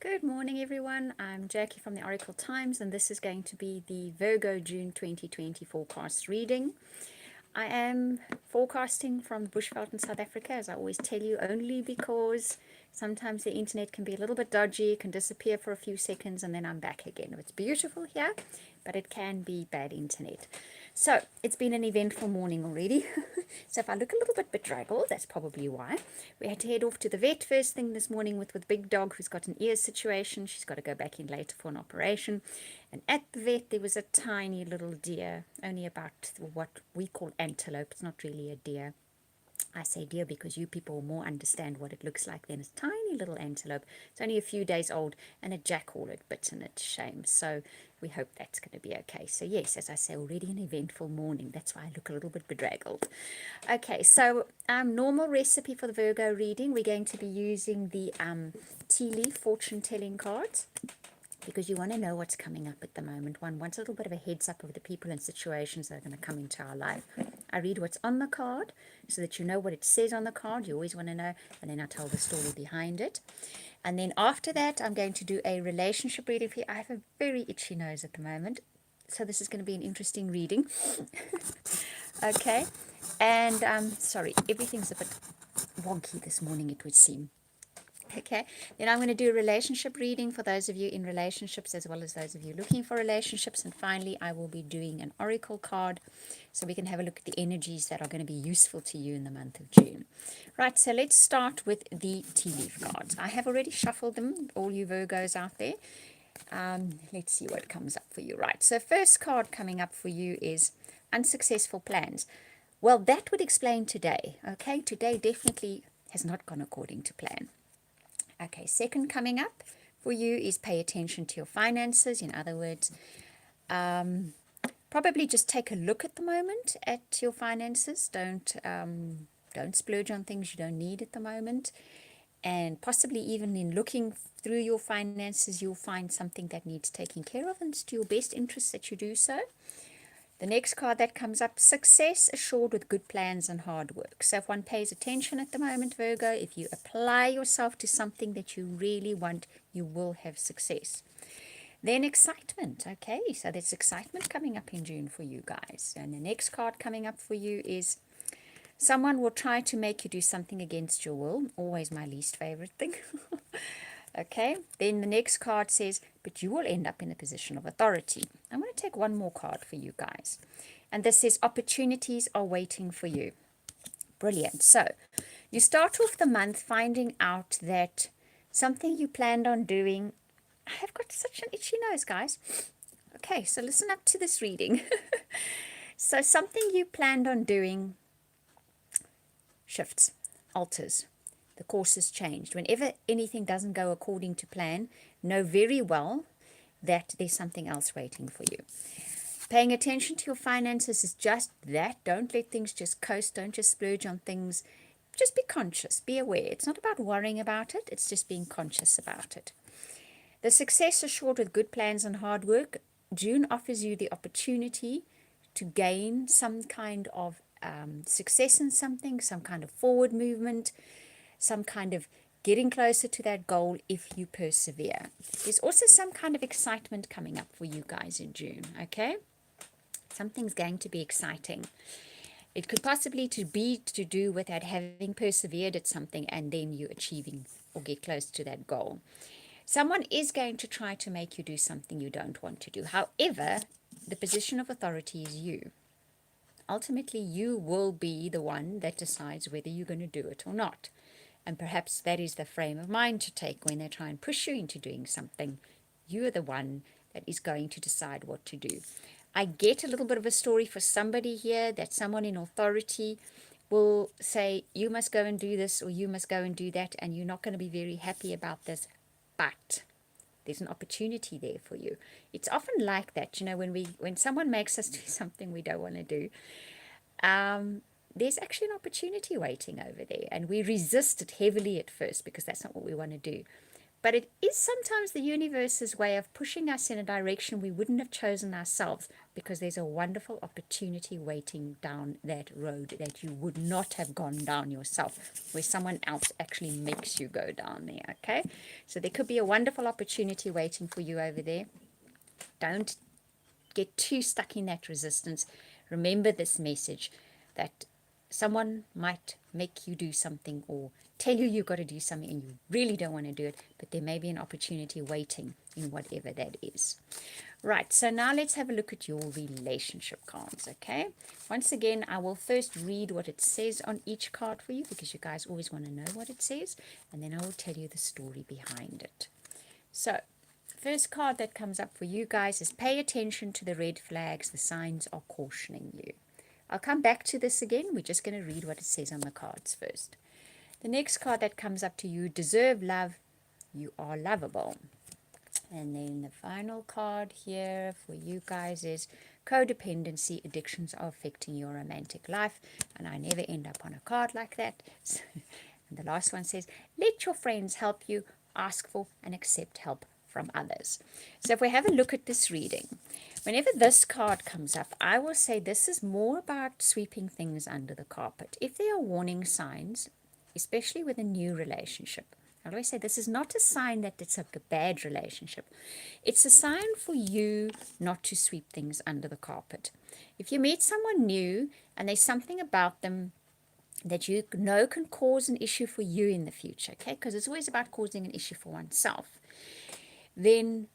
Good morning, everyone. I'm Jackie from the Oracle Times, and this is going to be the Virgo June 2020 forecast reading. I am forecasting from the Bushveld in South Africa, as I always tell you, only because sometimes the internet can be a little bit dodgy, it can disappear for a few seconds, and then I'm back again. It's beautiful here, but it can be bad internet. So it's been an eventful morning already. So if I look a little bit bedraggled, that's probably why. We had to head off to the vet first thing this morning with Big Dog, who's got an ear situation. She's got to go back in later for an operation. And at the vet, there was a tiny little deer, only about what we call antelope. It's not really a deer. I say deer because you people will more understand what it looks like than a tiny little antelope. It's only a few days old, and a jackal had bitten it. Shame. So we hope that's going to be okay. So yes, as I say, already an eventful morning. That's why I look a little bit bedraggled. Okay, so normal recipe for the Virgo reading. We're going to be using the tea leaf fortune telling cards, because you want to know what's coming up at the moment. One wants a little bit of a heads up of the people and situations that are going to come into our life. I read what's on the card so that you know what it says on the card. You always want to know, and then I tell the story behind it. And then after that, I'm going to do a relationship reading for you. I have a very itchy nose at the moment, so this is going to be an interesting reading. Okay, and sorry, everything's a bit wonky this morning, it would seem. Okay, then I'm going to do a relationship reading for those of you in relationships as well as those of you looking for relationships. And finally, I will be doing an oracle card so we can have a look at the energies that are going to be useful to you in the month of June. Right, so let's start with the tea leaf cards. I have already shuffled them, all you Virgos out there. Let's see what comes up for you. Right, so first card coming up for you is unsuccessful plans. Well, that would explain today. Okay, today definitely has not gone according to plan. Okay, second coming up for you is pay attention to your finances. In other words, probably just take a look at the moment at your finances. Don't splurge on things you don't need at the moment. And possibly even in looking through your finances, you'll find something that needs taking care of, and it's to your best interest that you do so. The next card that comes up, success assured with good plans and hard work. So if one pays attention at the moment, Virgo, if you apply yourself to something that you really want, you will have success. Then excitement. Okay, so there's excitement coming up in June for you guys. And the next card coming up for you is someone will try to make you do something against your will. Always my least favorite thing. Okay, then the next card says, but you will end up in a position of authority. I'm going to take one more card for you guys. And this says, opportunities are waiting for you. Brilliant. So you start off the month finding out that something you planned on doing. I have got such an itchy nose, guys. Okay, so listen up to this reading. So something you planned on doing shifts, alters. The course has changed. Whenever anything doesn't go according to plan, know very well that there's something else waiting for you. Paying attention to your finances is just that. Don't let things just coast. Don't just splurge on things. Just be conscious. Be aware. It's not about worrying about it. It's just being conscious about it. The success assured with good plans and hard work. June offers you the opportunity to gain some kind of success in something, some kind of forward movement, some kind of getting closer to that goal if you persevere. There's also some kind of excitement coming up for you guys in June, okay? Something's going to be exciting. It could possibly be to do with that having persevered at something and then you achieving or get close to that goal. Someone is going to try to make you do something you don't want to do. However, the position of authority is you. Ultimately, you will be the one that decides whether you're going to do it or not. And perhaps that is the frame of mind to take when they try and push you into doing something. You are the one that is going to decide what to do. I get a little bit of a story for somebody here that someone in authority will say, you must go and do this or you must go and do that, and you're not going to be very happy about this, but there's an opportunity there for you. It's often like that, when someone makes us do something we don't want to do, there's actually an opportunity waiting over there, and we resist it heavily at first because that's not what we want to do. But it is sometimes the universe's way of pushing us in a direction we wouldn't have chosen ourselves because there's a wonderful opportunity waiting down that road that you would not have gone down yourself, where someone else actually makes you go down there, okay? So there could be a wonderful opportunity waiting for you over there. Don't get too stuck in that resistance. Remember this message that someone might make you do something or tell you you've got to do something and you really don't want to do it, but there may be an opportunity waiting in whatever that is. Right, so now let's have a look at your relationship cards, okay? Once again, I will first read what it says on each card for you because you guys always want to know what it says, and then I will tell you the story behind it. So, first card that comes up for you guys is pay attention to the red flags. The signs are cautioning you. I'll come back to this again. We're just going to read what it says on the cards first. The next card that comes up to you, deserve love. You are lovable. And then the final card here for you guys is codependency. Addictions are affecting your romantic life. And I never end up on a card like that. And the last one says, let your friends help you. Ask for and accept help from others. So if we have a look at this reading, whenever this card comes up, I will say this is more about sweeping things under the carpet. If there are warning signs, especially with a new relationship, I always say this is not a sign that it's a bad relationship. It's a sign for you not to sweep things under the carpet. If you meet someone new and there's something about them that you know can cause an issue for you in the future, okay, because it's always about causing an issue for oneself, then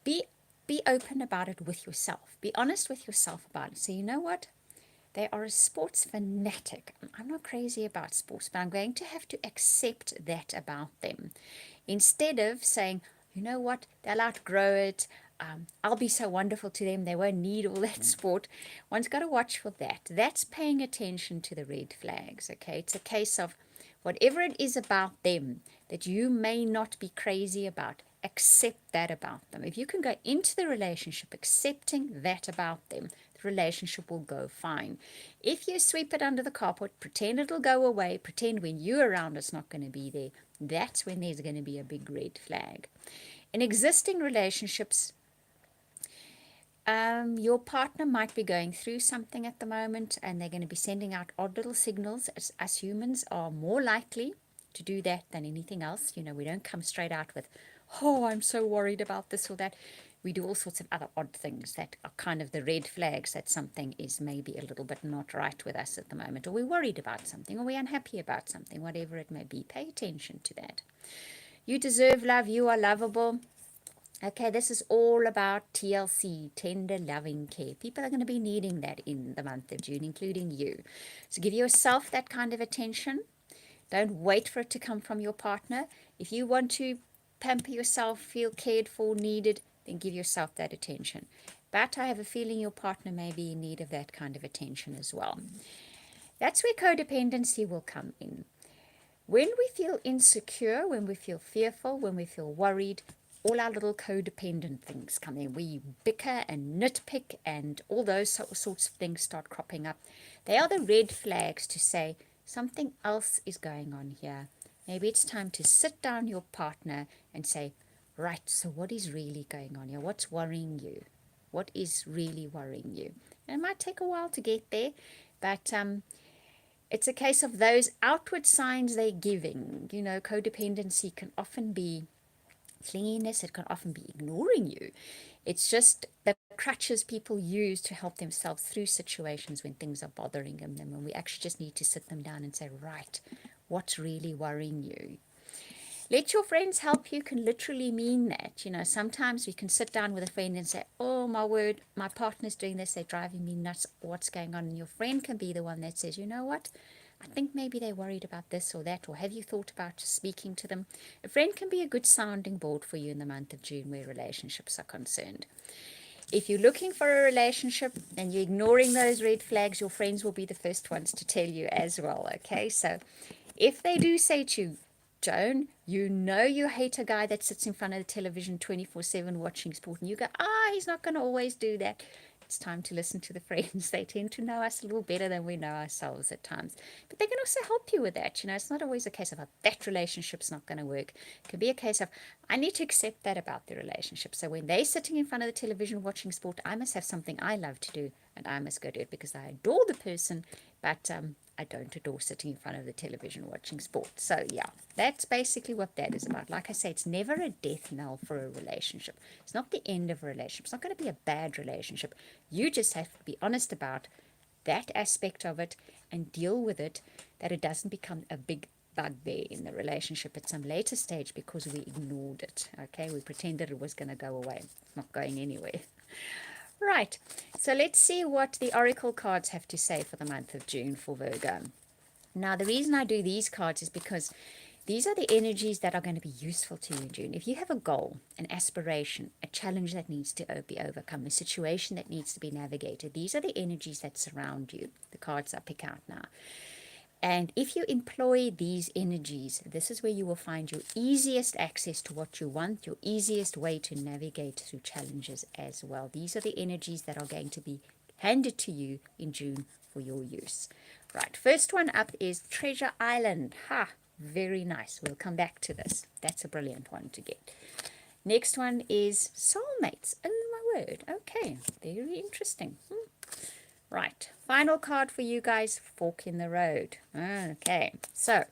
be open about it with yourself. Be honest with yourself about it. So you know what? They are a sports fanatic. I'm not crazy about sports, but I'm going to have to accept that about them. Instead of saying, you know what, they'll outgrow it. I'll be so wonderful to them. They won't need all that sport. One's got to watch for that. That's paying attention to the red flags, okay? It's a case of whatever it is about them that you may not be crazy about, accept that about them. If you can go into the relationship accepting that about them, the relationship will go fine. If you sweep it under the carpet, pretend it'll go away, pretend when you're around it's not going to be there, that's when there's going to be a big red flag. In existing relationships, your partner might be going through something at the moment and they're going to be sending out odd little signals. As humans are more likely to do that than anything else. You know, we don't come straight out with, oh, I'm so worried about this or that. We do all sorts of other odd things that are kind of the red flags that something is maybe a little bit not right with us at the moment, or we're worried about something, or we're unhappy about something, whatever it may be. Pay attention to that. You deserve love. You are lovable. Okay, this is all about TLC, tender loving care. People are going to be needing that in the month of June, including you. So give yourself that kind of attention. Don't wait for it to come from your partner. If you want to pamper yourself, feel cared for, needed, then give yourself that attention. But I have a feeling your partner may be in need of that kind of attention as well. That's where codependency will come in. When we feel insecure, when we feel fearful, when we feel worried, all our little codependent things come in. We bicker and nitpick and all those sorts of things start cropping up. They are the red flags to say something else is going on here. Maybe it's time to sit down your partner and say, right, so what is really going on here? What's worrying you? What is really worrying you? And it might take a while to get there, but it's a case of those outward signs they're giving. You know, codependency can often be clinginess, it can often be ignoring you. It's just the crutches people use to help themselves through situations when things are bothering them, and we actually just need to sit them down and say, right, what's really worrying you? Let your friends help you can literally mean that. You know, sometimes we can sit down with a friend and say, oh my word, my partner's doing this, they're driving me nuts, what's going on? And your friend can be the one that says, you know what, I think maybe they're worried about this or that, or have you thought about speaking to them? A friend can be a good sounding board for you in the month of June where relationships are concerned. If you're looking for a relationship and you're ignoring those red flags, your friends will be the first ones to tell you as well, okay? So if they do say to you, Joan, you know you hate a guy that sits in front of the television 24/7 watching sport, and you go, he's not going to always do that. it's time to listen to the friends. They tend to know us a little better than we know ourselves at times. But they can also help you with that. It's not always a case of that relationship's not going to work. It can be a case of, I need to accept that about the relationship. So when they're sitting in front of the television watching sport, I must have something I love to do, and I must go do it because I adore the person, but I don't adore sitting in front of the television watching sport. So yeah, that's basically what that is about. Like I say, it's never a death knell for a relationship. It's not the end of a relationship. It's not going to be a bad relationship. You just have to be honest about that aspect of it and deal with it, that it doesn't become a big bugbear in the relationship at some later stage because we ignored it. Okay, we pretended it was going to go away. It's not going anywhere. Right, so let's see what the oracle cards have to say for the month of June for Virgo. Now, the reason I do these cards is because these are the energies that are going to be useful to you in June. If you have a goal, an aspiration, a challenge that needs to be overcome, a situation that needs to be navigated, these are the energies that surround you, the cards I pick out now. And if you employ these energies, this is where you will find your easiest access to what you want, your easiest way to navigate through challenges as well. These are the energies that are going to be handed to you in June for your use. Right, first one up is Treasure Island. Ha, very nice. We'll come back to this. That's a brilliant one to get. Next one is Soulmates. Oh my word. Okay, very interesting. Right, final card for you guys, Fork in the Road. Okay, so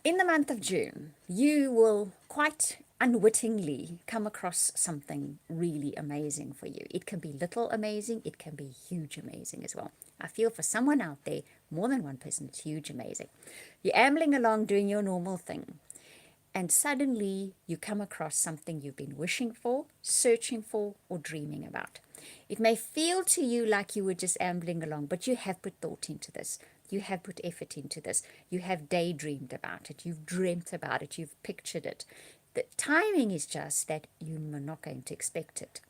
in the month of June, you will quite unwittingly come across something really amazing for you. It can be little amazing, it can be huge amazing as well. I feel for someone out there, more than one person, it's huge amazing. You're ambling along doing your normal thing, and suddenly you come across something you've been wishing for, searching for, or dreaming about. It may feel to you like you were just ambling along, but you have put thought into this. You have put effort into this. You have daydreamed about it. You've dreamt about it. You've pictured it. The timing is just that you're not going to expect it.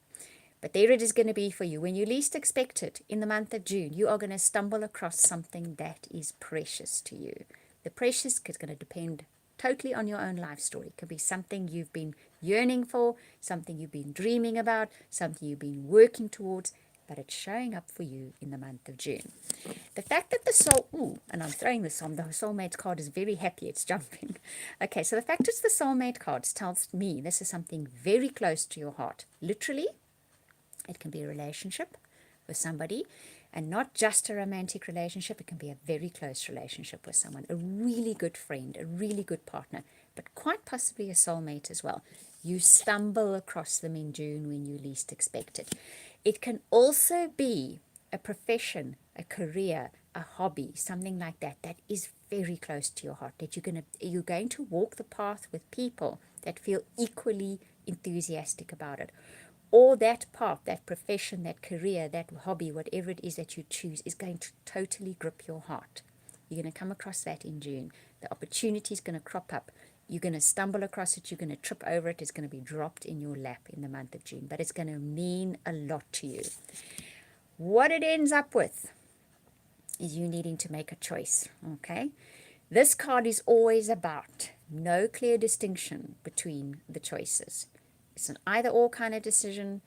But there it is going to be for you. When you least expect it, in the month of June, you are going to stumble across something that is precious to you. The precious is going to depend totally on your own life story. It could be something you've been yearning for, something you've been dreaming about, something you've been working towards, but it's showing up for you in the month of June. The fact that the soul, and I'm throwing this on, the soulmate card is very happy, it's jumping. Okay, so the fact it's the soulmate cards tells me this is something very close to your heart. Literally, it can be a relationship with somebody, and not just a romantic relationship. It can be a very close relationship with someone, a really good friend, a really good partner, but quite possibly a soulmate as well. You stumble across them in June when you least expect it. It can also be a profession, a career, a hobby, something like that, that is very close to your heart, that you're going to walk the path with people that feel equally enthusiastic about it. Or that path, that profession, that career, that hobby, whatever it is that you choose, is going to totally grip your heart. You're going to come across that in June. The opportunity is going to crop up. You're going to stumble across it. You're going to trip over it. It's going to be dropped in your lap in the month of June. But it's going to mean a lot to you. What it ends up with is you needing to make a choice, okay? This card is always about no clear distinction between the choices. It's an either-or kind of decision,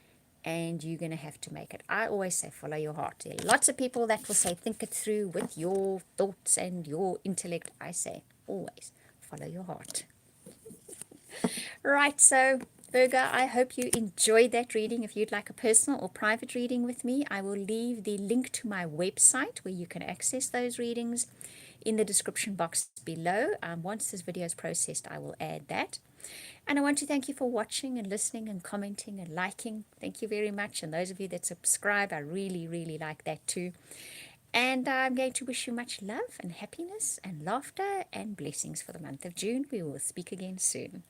and you're going to have to make it. I always say follow your heart. There are lots of people that will say think it through with your thoughts and your intellect. I say always follow your heart. Right, so Virgo, I hope you enjoyed that reading. If you'd like a personal or private reading with me, I will leave the link to my website where you can access those readings in the description box below. Once this video is processed, I will add that. And I want to thank you for watching and listening and commenting and liking. Thank you very much. And those of you that subscribe, I really, really like that too. And I'm going to wish you much love and happiness and laughter and blessings for the month of June. We will speak again soon.